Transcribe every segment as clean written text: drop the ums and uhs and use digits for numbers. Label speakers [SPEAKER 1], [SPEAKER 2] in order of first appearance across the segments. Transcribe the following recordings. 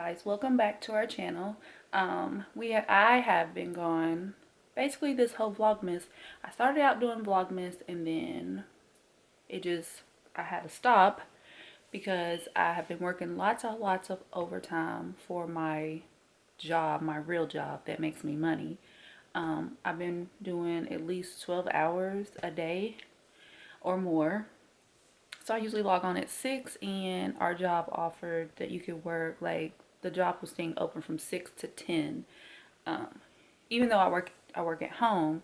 [SPEAKER 1] guys, welcome back to our channel. I have been gone basically this whole Vlogmas. I started out doing Vlogmas and then I had to stop because I have been working lots of overtime for my job, my real job that makes me money. I've been doing at least 12 hours a day or more. So I usually log on at 6, and our job offered that you could work, like, the job was staying open from 6 to 10. Even though I work at home,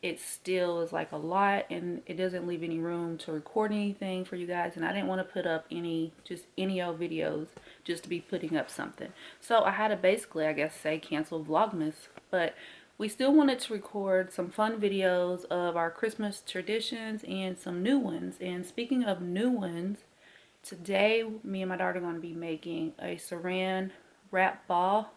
[SPEAKER 1] it still is like a lot, and it doesn't leave any room to record anything for you guys, and I didn't want to put up any old videos just to be putting up something. So I had to basically, I guess, say cancel Vlogmas, but we still wanted to record some fun videos of our Christmas traditions and some new ones. And speaking of new ones, today me and my daughter are going to be making a Saran wrap ball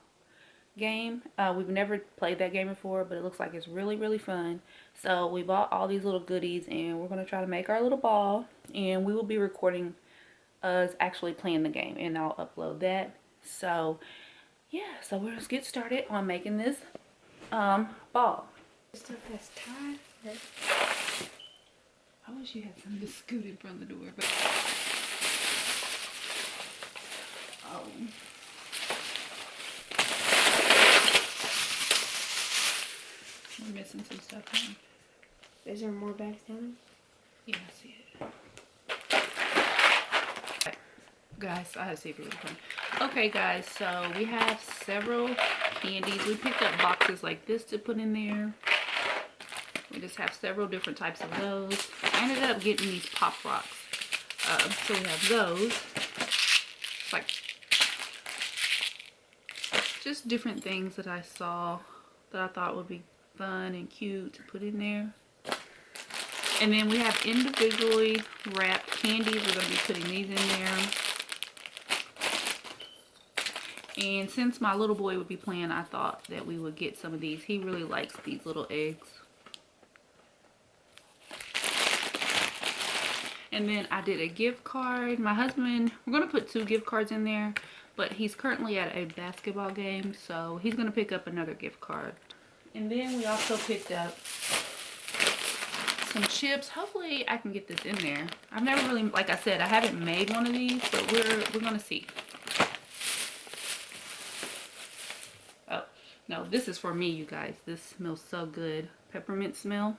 [SPEAKER 1] game. We've never played that game before, but it looks like it's really fun. So we bought all these little goodies and we're going to try to make our little ball, and we will be recording us actually playing the game, and I'll upload that. So yeah, so we'll just get started on making this ball.
[SPEAKER 2] Stuff has time.
[SPEAKER 1] I wish you had something to scoot in front of the door, but we're missing some stuff here.
[SPEAKER 2] Is there more bags down
[SPEAKER 1] Yeah, I see it. Guys, I had to see if it was fun. Okay guys, so we have several candies. We picked up boxes like this to put in there. We just have several different types of those. I ended up getting these Pop Rocks. So we have those. It's like just different things that I saw that I thought would be fun and cute to put in there. And then we have individually wrapped candies. We're going to be putting these in there. And since my little boy would be playing, I thought that we would get some of these. He really likes these little eggs. And then I did a gift card. My husband, we're going to put 2 gift cards in there, but he's currently at a basketball game, so he's going to pick up another gift card. And then we also picked up some chips. Hopefully I can get this in there. I've never really, like I said, I haven't made one of these, but we're going to see. Oh, no, this is for me, you guys. This smells so good. Peppermint smell.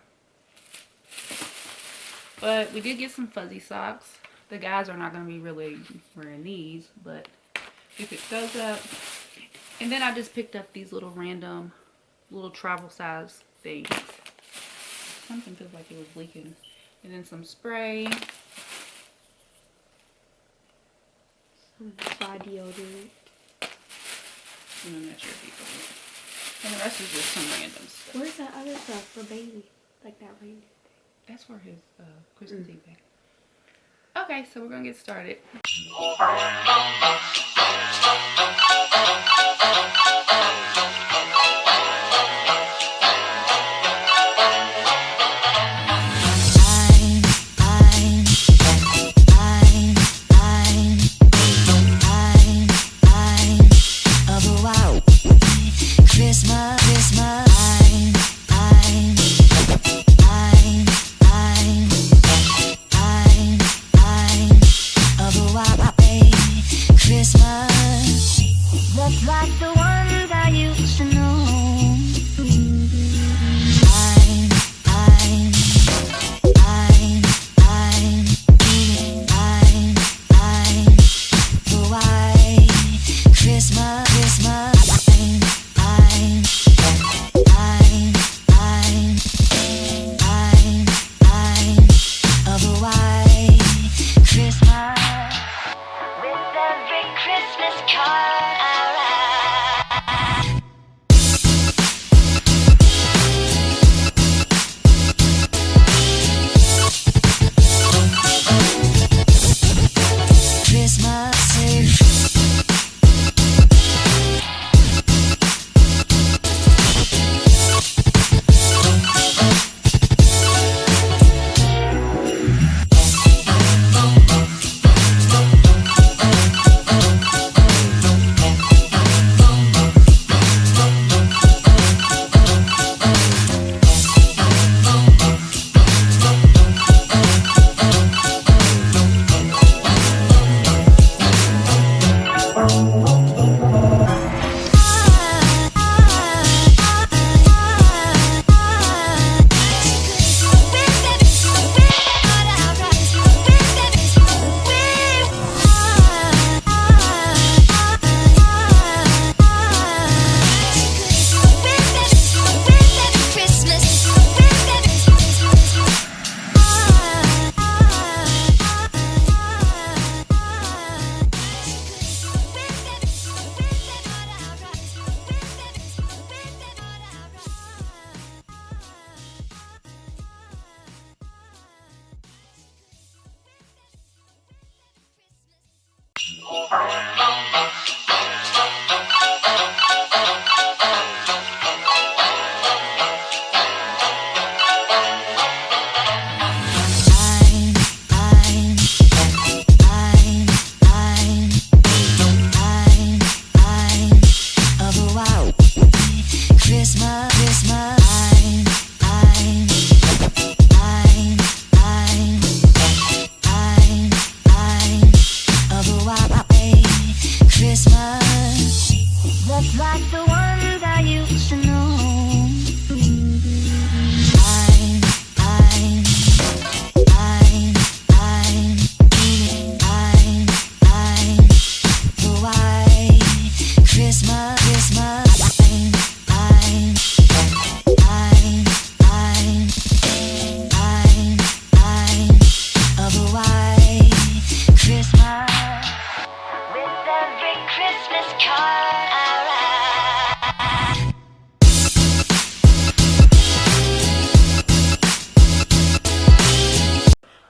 [SPEAKER 1] But we did get some fuzzy socks. The guys are not going to be really wearing these, but we picked those up. And then I just picked up these little random little travel size things. Something feels like it was leaking. And then some spray.
[SPEAKER 2] Some body deodorant.
[SPEAKER 1] And I'm not sure if you can. And the rest is just some random stuff.
[SPEAKER 2] Where's that other stuff for baby? Like that reindeer thing?
[SPEAKER 1] That's for his Christmas Eve thing. Okay, so we're gonna get started.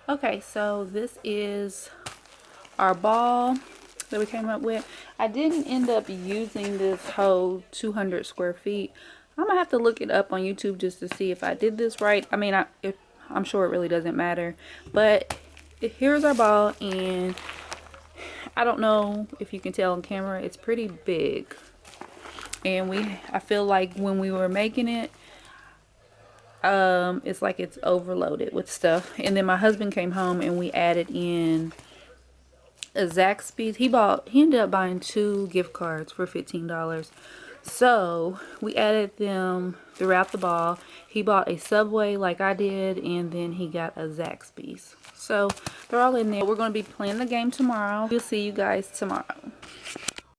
[SPEAKER 1] Okay, so this is our ball that we came up with. I didn't end up using this whole 200 square feet. I'm gonna have to look it up on YouTube just to see if I did this right. I mean, I'm sure it really doesn't matter, but here's our ball, and I don't know if you can tell on camera, it's pretty big. And I feel like when we were making it, it's like it's overloaded with stuff. And then my husband came home and we added in a Zaxby's. He ended up buying 2 gift cards for $15. So we added them throughout the ball. He bought a Subway like I did, and then he got a Zaxby's. So they're all in there. We're going to be playing the game tomorrow. We'll see you guys tomorrow.